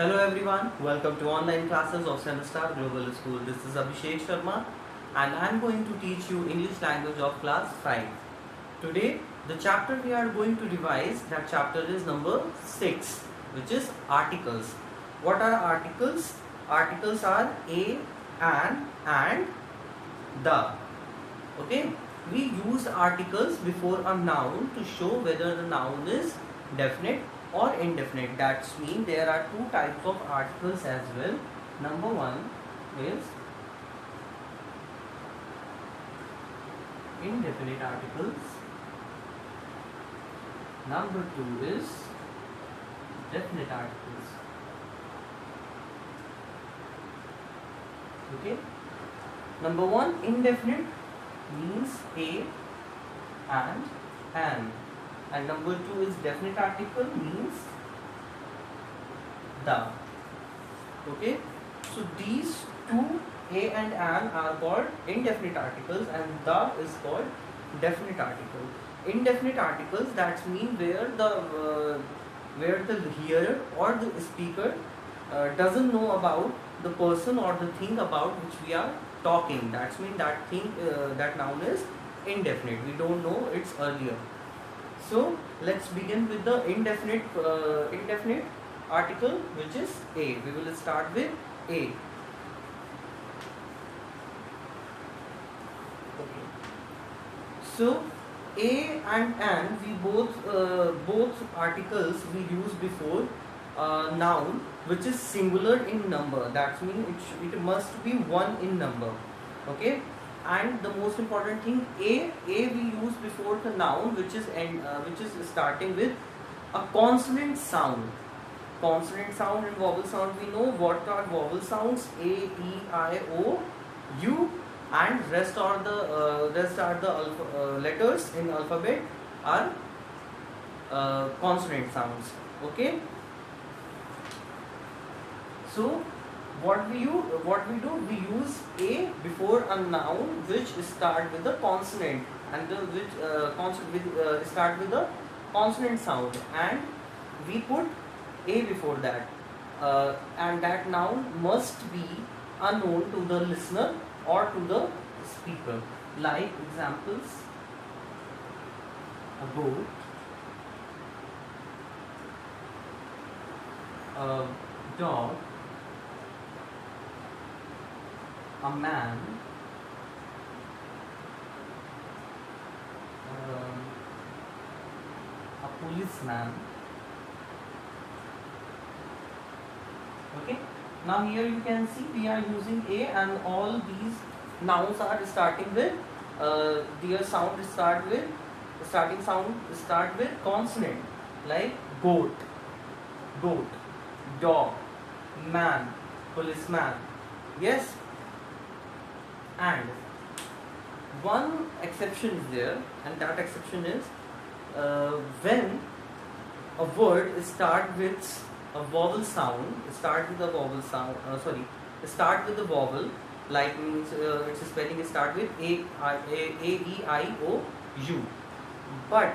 Hello everyone, welcome to online classes of Semestar Global School. This is Abhishek Sharma and I am going to teach you English language of class 5. Today the chapter we are going to revise, that chapter is number 6, which is articles. What are articles? Articles are a, and, the. Okay, we use articles before a noun to show whether the noun is definite or indefinite. That means there are two types of articles as well. Number one is indefinite articles. Number two is definite articles. Okay. Number one, indefinite means a and an. And number two is definite article means the. Okay, so these two, a and an, are called indefinite articles and the is called definite article. Indefinite articles, that means where the hearer or the speaker doesn't know about the person or the thing about which we are talking. That means that thing, that noun is indefinite. We don't know its earlier. So let's begin with the indefinite article, which is a. We will start with a. Okay. So a and an, we both articles we use before noun which is singular in number. That means it must be one in number. Okay. And the most important thing, a we use before the noun which is starting with a consonant sound. Consonant sound and vowel sound, we know what are vowel sounds: a, e, I, o, u, and rest are the letters in alphabet are consonant sounds. Okay. So what we do, we use a before a noun which start with the consonant and start with the consonant sound, and we put a before that, and that noun must be unknown to the listener or to the speaker. Like examples: a boat, a dog, a man, a policeman. Okay. Now here you can see we are using a, and all these nouns are starting with their sound starting sound start with consonant, like goat, dog, man, policeman. Yes. And one exception is there, and that exception is when a word start with a vowel sound, start with a vowel, like means its spelling start with a, e, I, o, u. But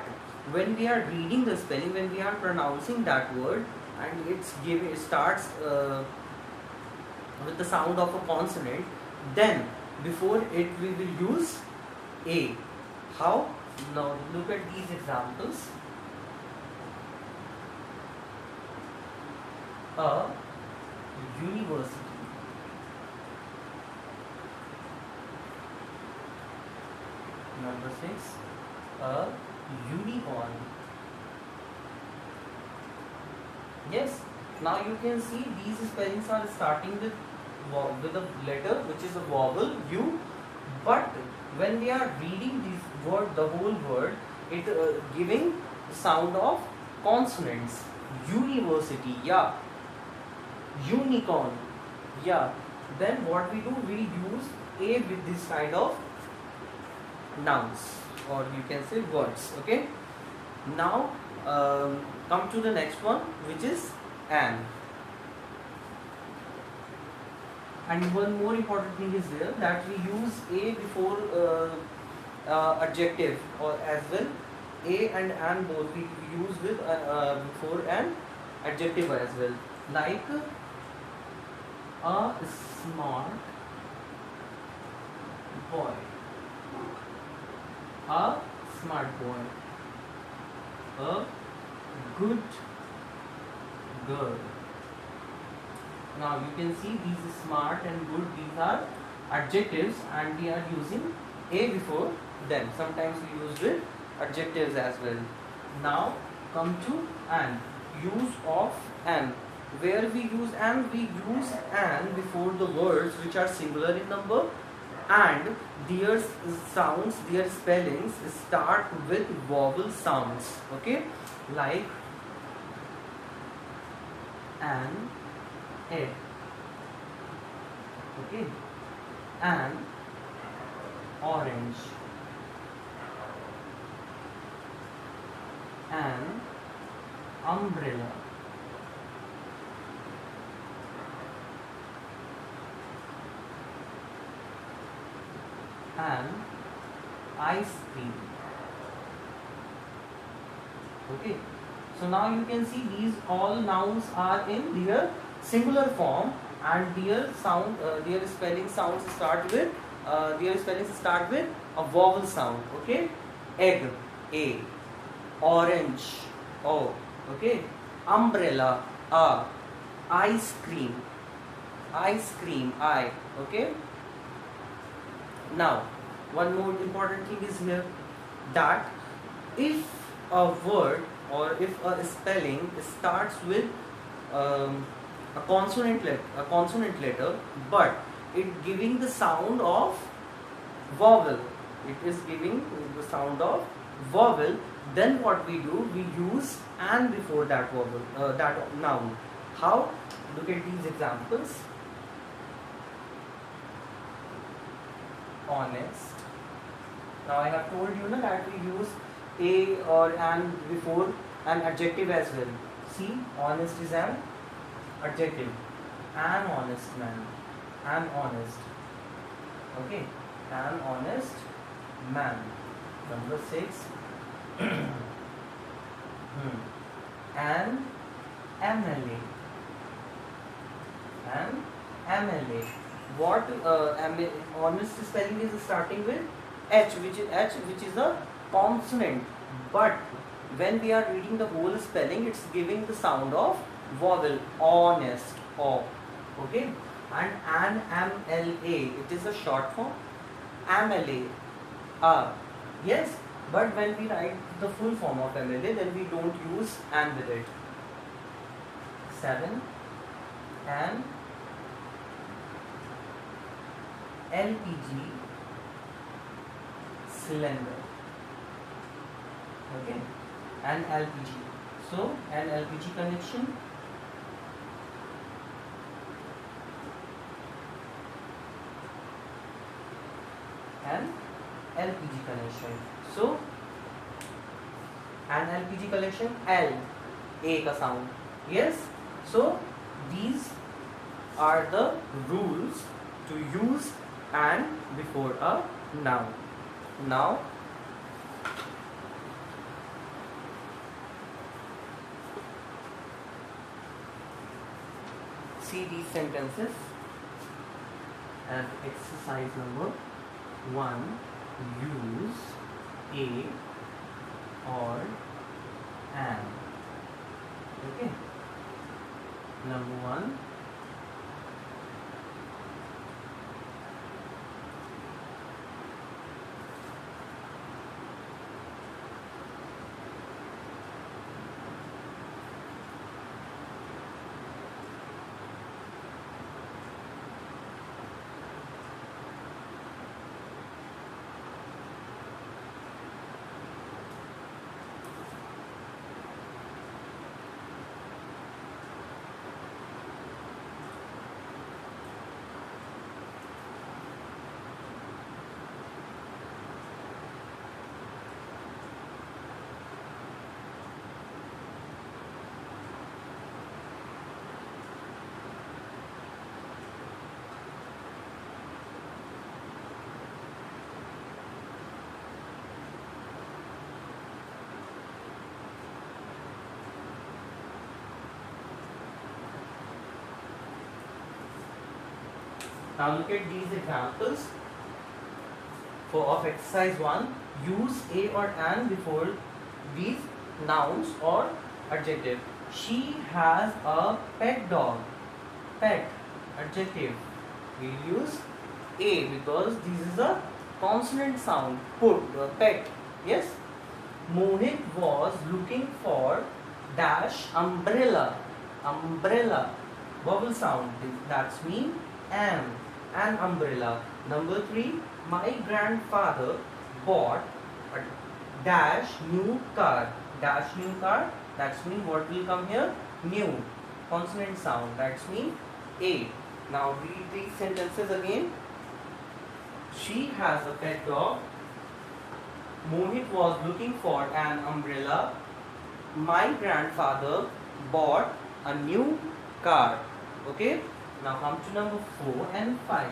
when we are reading the spelling, when we are pronouncing that word, and it starts with the sound of a consonant, then before it we will use a. How? Now look at these examples. A university, number 6, a unicorn. Yes. Now you can see these spellings are starting with a letter which is a vowel u, but when we are reading this word, the whole word, it giving the sound of consonants. University, yeah. Unicorn, yeah. Then what we do, we use a with this kind of nouns, or you can say words. Okay. Now come to the next one, which is an. And one more important thing is there, that we use a before adjective or as well. A and an both we use with before an adjective as well. like a smart boy, a smart boy, a good girl. Now you can see these smart and good, these are adjectives and we are using a before them. Sometimes we use with adjectives as well. Now come to an. Use of an. Where we use an? We use an before the words which are singular in number and their sounds, their spellings start with vowel sounds. Okay, like an egg. Okay, an orange, an umbrella, an ice cream. Okay, so now you can see these all nouns are in their singular form and their sound, their spelling sounds start with their spellings start with a vowel sound. Okay, egg, a, orange, o. Okay, umbrella, a, ice cream, I. Okay. Now, one more important thing is here that if a word or if a spelling starts with a consonant letter, but it giving the sound of vowel, it is giving the sound of vowel, then what we do, we use and before that vowel, that noun. How? Look at these examples. Honest. Now I have told you that we use a or an before an adjective as well. See, honest is an adjective. An honest man. An honest. Okay. An honest man. Number 6. An MLA. An MLA. What honest spelling is starting with H, which is a consonant. But when we are reading the whole spelling, it's giving the sound of vowel, honest, o. Okay, and an MLA, it is a short form. MLA, yes. But when we write the full form of MLA, then we don't use an with it. 7. An LPG cylinder. Okay, an LPG. So an LPG connection. An LPG connection. So an LPG connection, L, A ka sound. Yes. So these are the rules to use and before a noun. Now see these sentences as exercise number 1. Use a or an. Okay. Number 1. Now look at these examples. For of exercise 1, use a or an before these nouns or adjective. She has a pet dog. Pet, adjective. We use a because this is a consonant sound. Put, pet. Yes. Mohit was looking for dash umbrella. Umbrella. Vowel sound. That's mean an umbrella. Number 3. My grandfather bought a dash new car. Dash new car. That's mean what will come here? New. Consonant sound. That's mean a. Now read these sentences again. She has a pet dog. Mohit was looking for an umbrella. My grandfather bought a new car. Okay. Now come to number 4 and 5.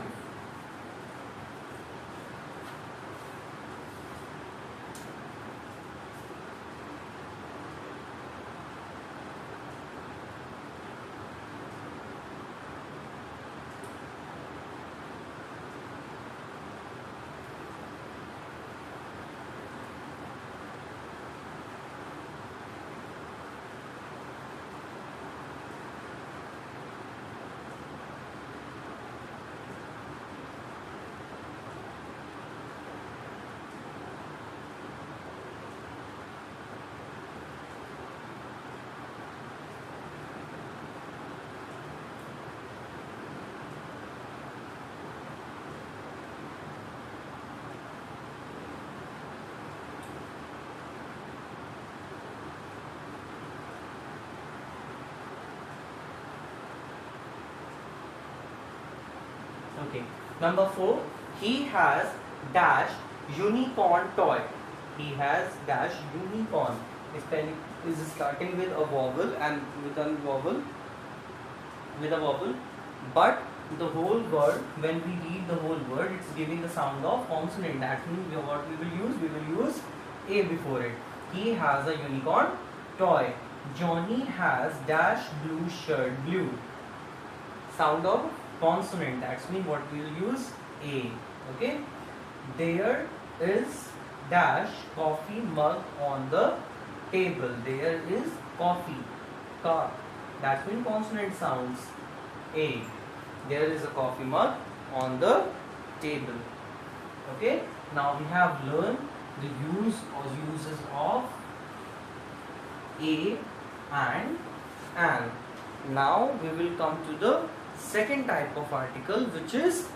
Okay. Number 4. He has dash unicorn toy. He has dash unicorn. Is starting with a vowel and with a vowel. But the whole word, when we read the whole word, it's giving the sound of consonant. That means what we will use a before it. He has a unicorn toy. Johnny has dash blue shirt. Blue. Sound of consonant. That's mean what we will use a. Okay. There is dash coffee mug on the table. There is coffee. That's mean consonant sounds a. There is a coffee mug on the table. Okay. Now we have learned the use or uses of a and an. Now we will come to the second type of article, which is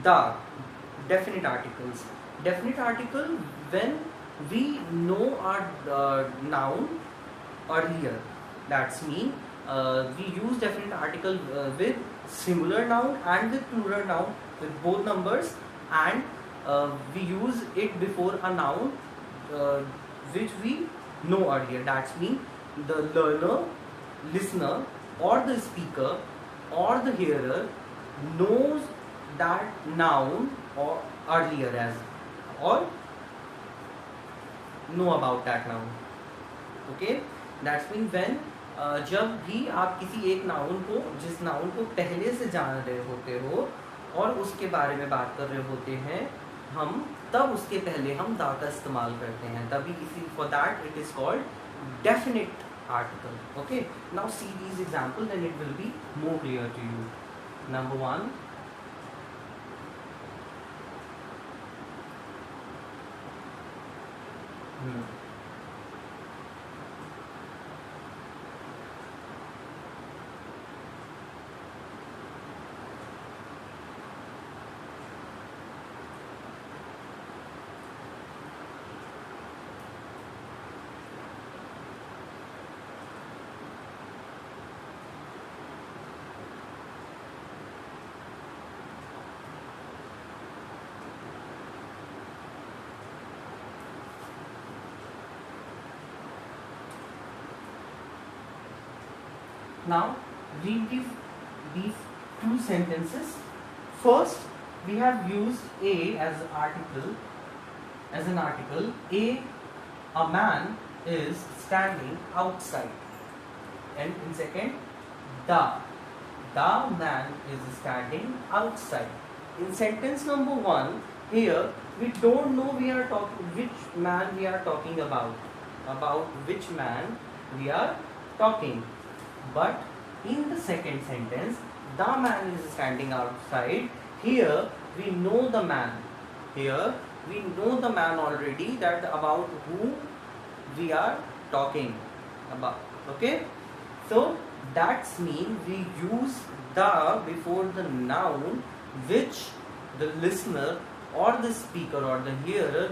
the definite articles. Definite article when we know our noun earlier. That's mean we use definite article with singular noun and with plural noun, with both numbers, and we use it before a noun which we know earlier. That's mean the learner, listener, or the speaker or the hearer knows that noun or earlier as or know about that noun. Okay, that's mean when जब भी आप किसी एक noun को, जिस noun को पहले से जान रहे होते हो और उसके बारे में बात कर रहे होते हैं हम, तब उसके पहले हम दा का इस्तेमाल करते हैं, तभी इसी for that it is called definite article. Okay, now see these examples and it will be more clear to you. Number 1. Now read these two sentences. First, we have used a as an article. A man is standing outside. And in second, The man is standing outside. In sentence number 1, here we don't know we are talking which man we are talking about. About which man we are talking. But in the second sentence, the man is standing outside. Here we know the man. Here we know the man already, that about who we are talking about. Okay, so that's mean we use the before the noun which the listener or the speaker or the hearer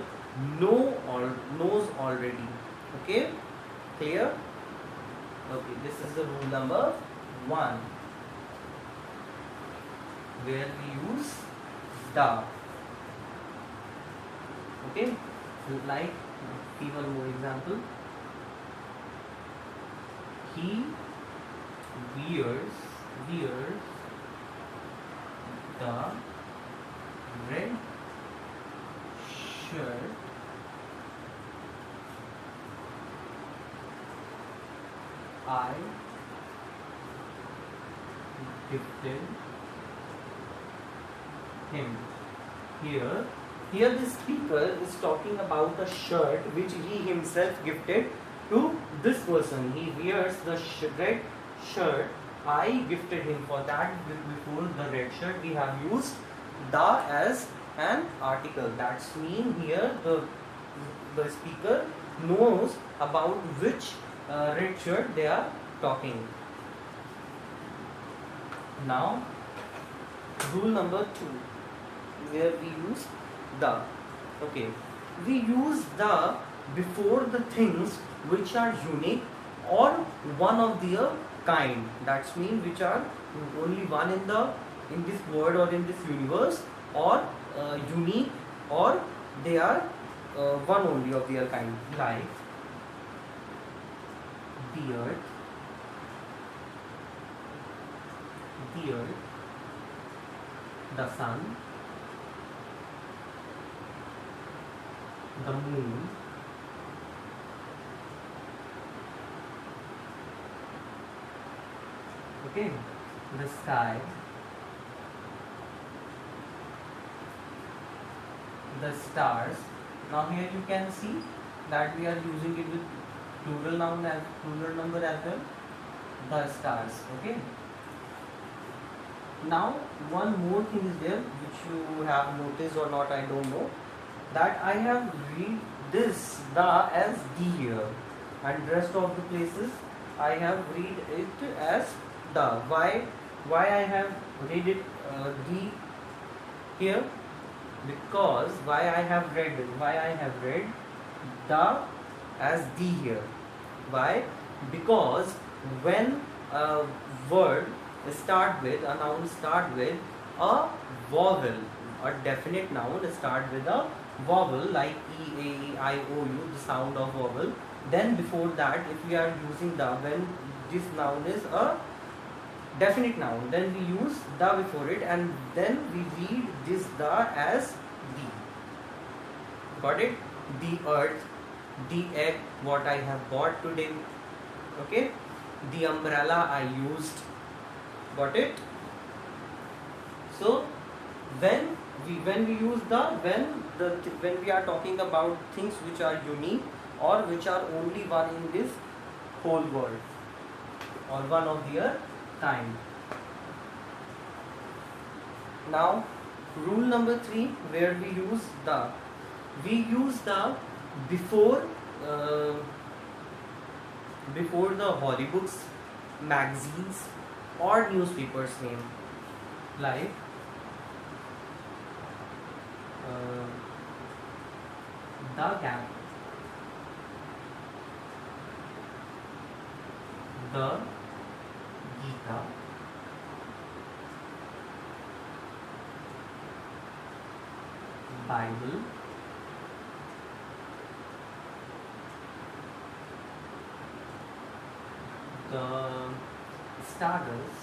know or knows already. Okay, clear? Okay, this is the rule number 1 where we use the. Okay, like see one more example. He wears the red shirt I gifted him. Here the speaker is talking about a shirt which he himself gifted to this person. He wears the red shirt I gifted him. For that, before the red shirt we have used the as an article. That's mean here the speaker knows about which red shirt they are talking. Now rule number 2 where we use the. Okay, we use the before the things which are unique or one of their kind. That's mean which are only one in this world or in this universe, or unique, or they are one only of their kind, like the earth, the sun, the moon, okay, the sky, the stars. Now here you can see that we are using it with plural noun as plural number as well, the stars. Okay, now one more thing is there which you have noticed or not, I don't know, that I have read this the as the here, and rest of the places I have read it as the. Why I have read it the here? Because why I have read the as the here? Why? Because when a word start with a noun start with a vowel, a definite noun start with a vowel like e, a, e, I, o, u, the sound of vowel. Then before that, if we are using the, when this noun is a definite noun, then we use the before it, and then we read this the as the. Got it? The earth, the egg what I have bought today. Okay, the umbrella I used. Got it? So when we use the when we are talking about things which are unique or which are only one in this whole world or one of their kind. Now rule number 3 where we use the before before the Hollybooks, magazines or newspapers name, like the Gap, the Gita, Bible, the Stardust,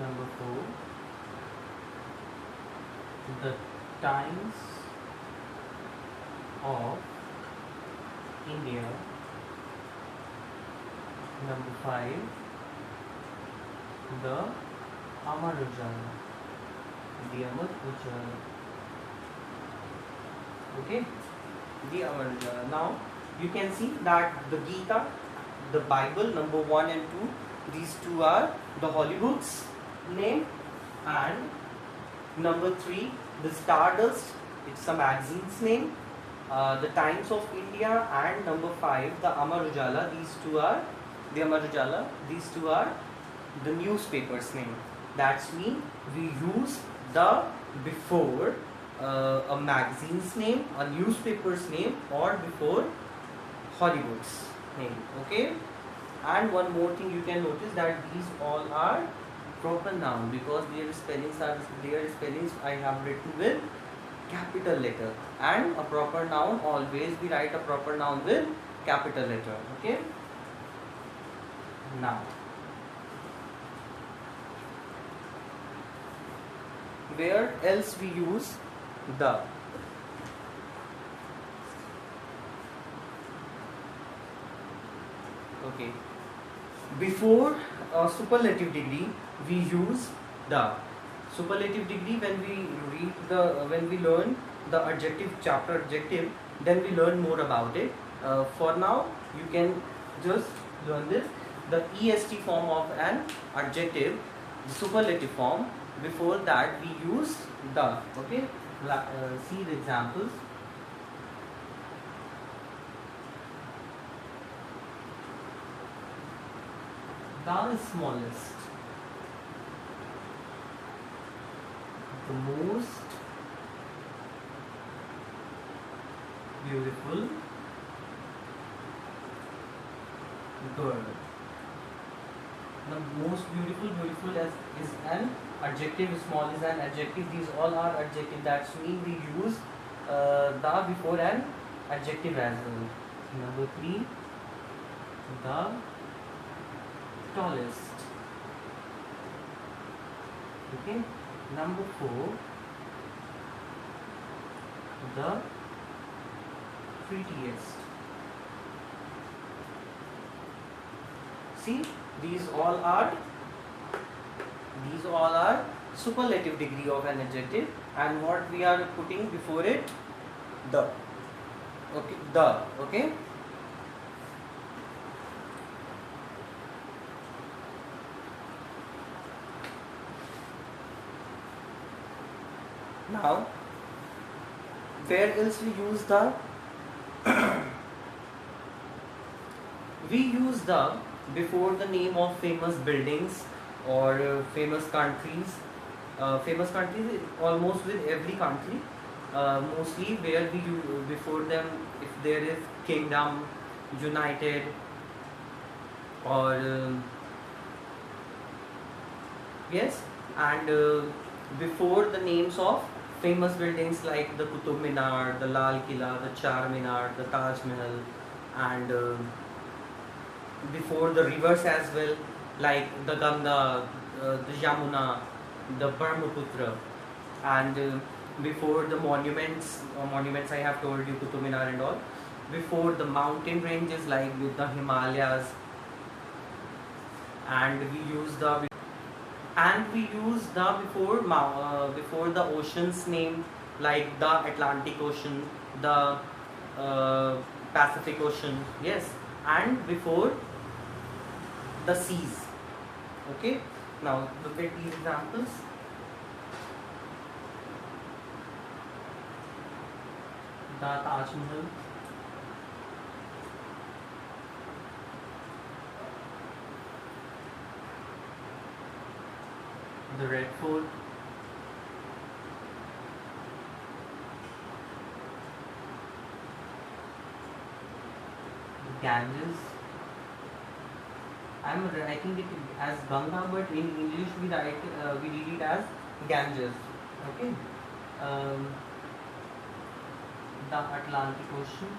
number 4, the Times of India. Number 5, the Amar Ujala. The Amar Ujala. Okay, the Amar Ujala. Now you can see that the Gita, the Bible, number 1 and 2, these two are the holy books name, and number 3, the Stardust, it's a magazine's name. The Times of India, and number 5, the Amar Ujala. These two are the Amar Ujala. These two are the newspaper's name. That's mean we use the before a magazine's name, a newspaper's name, or before Hollywood's name. Okay. And one more thing you can notice, that these all are proper noun, because their spellings I have written with capital letter, and a proper noun always we write a proper noun with capital letter. Okay. Now where else we use the? Okay, before superlative degree we use the. Superlative degree, when we learn the adjective chapter adjective, then we learn more about it. For now you can just learn this, the est form of an adjective, the superlative form. Before that we use the. Okay, see the examples. The smallest, the most beautiful girl. The most beautiful is an adjective, small is an adjective. These all are adjective. That's mean we use the before an adjective as well. Number 3, the tallest. Okay. Number 4, the prettiest. See, these all are superlative degree of an adjective, and what we are putting before it? The. Okay, the. Okay. Now, where else we use the? We use the before the name of famous buildings or famous countries. Famous countries almost with every country. Mostly where we use before them, if there is kingdom, united, or yes, and before the names of famous buildings like the Qutub Minar, the Lal Killa, the Char Minar, the Taj Mahal, and before the rivers as well, like the Ganga, the Yamuna, the Brahmaputra, and before the monuments I have told you, Qutub Minar and all. Before the mountain ranges like with the Himalayas, and we use the before the ocean's name, like the Atlantic Ocean, the Pacific Ocean, yes, and before the seas. Okay, now look at these examples. The Taj Mahal, the Red Fort, the Ganges. I'm writing it as Ganga, but in English we read it as Ganges. Okay. The Atlantic Ocean,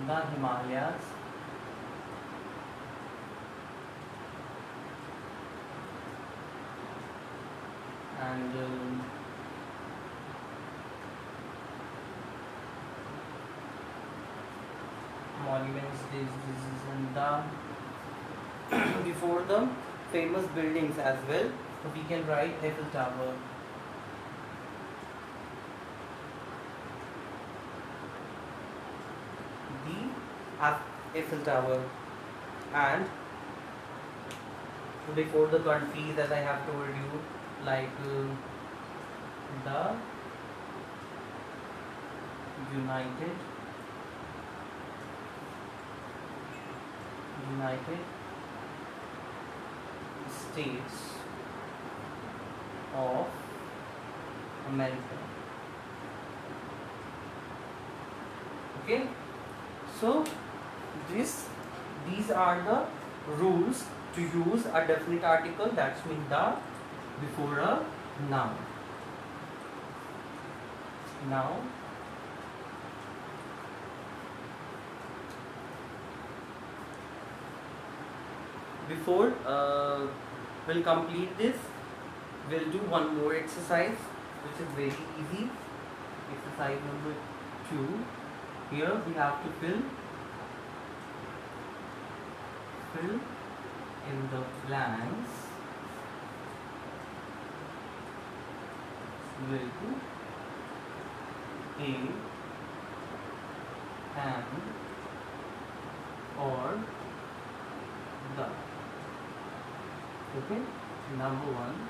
the Himalayas, and monuments. This is in the before the famous buildings as well. So we can write Eiffel Tower. The Eiffel Tower, and before the countries, as I have told you, like the United States of America. Okay, so these are the rules to use a definite article, that's mean the before a noun. Now before we'll complete this, we'll do one more exercise which is very easy. Exercise number 2. Here we have to fill in the blanks with a and or the. Okay, number 1.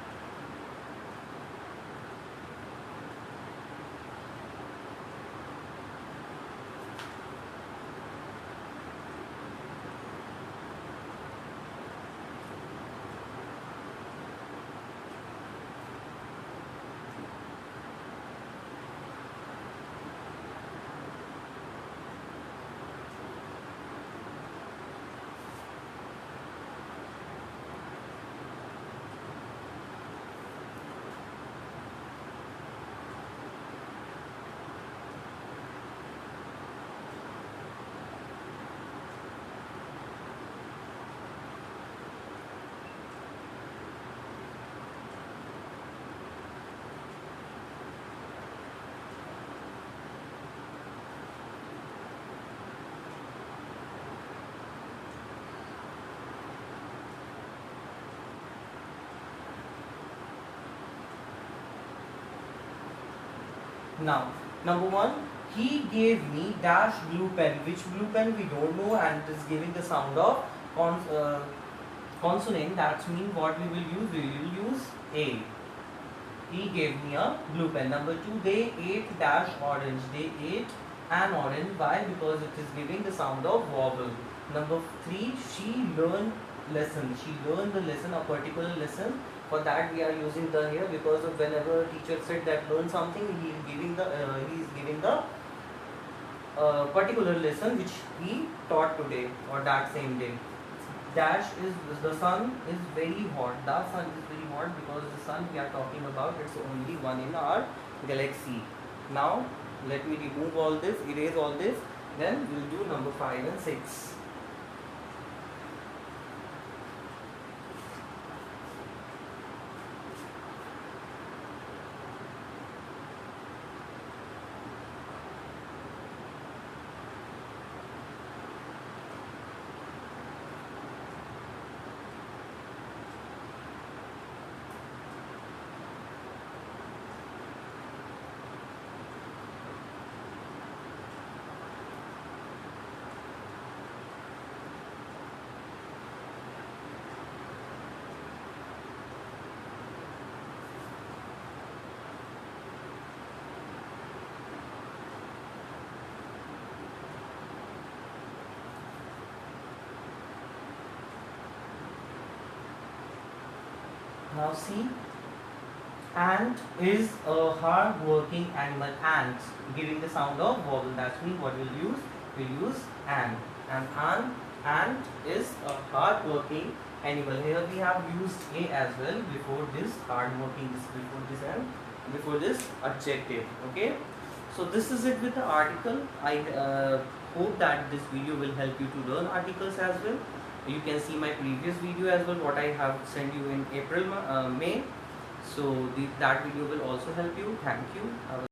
Now, number 1, he gave me dash blue pen. Which blue pen we don't know, and it is giving the sound of consonant. That means what we will use? We will use A. He gave me a blue pen. Number 2, they ate dash orange. They ate an orange. Why? Because it is giving the sound of vowel. Number 3, she learned lesson. She learned the lesson, a particular lesson. For that we are using the here, because of whenever teacher said that learn something, he is giving the particular lesson which he taught today or that same day. Dash is the sun is very hot. The sun is very hot because the sun we are talking about, it's only one in our galaxy. Now let me remove all this, erase all this, then we'll do number 5 and 6. Now see, ant is a hard-working animal. Ant, giving the sound of vowel. That's mean what we'll use? We'll use ant. And ant is a hard-working animal. Here we have used a as well before this hard-working, before this adjective. Okay. So this is it with the article. I hope that this video will help you to learn articles as well. You can see my previous video as well, what I have sent you in May. So that video will also help you. Thank you. Have a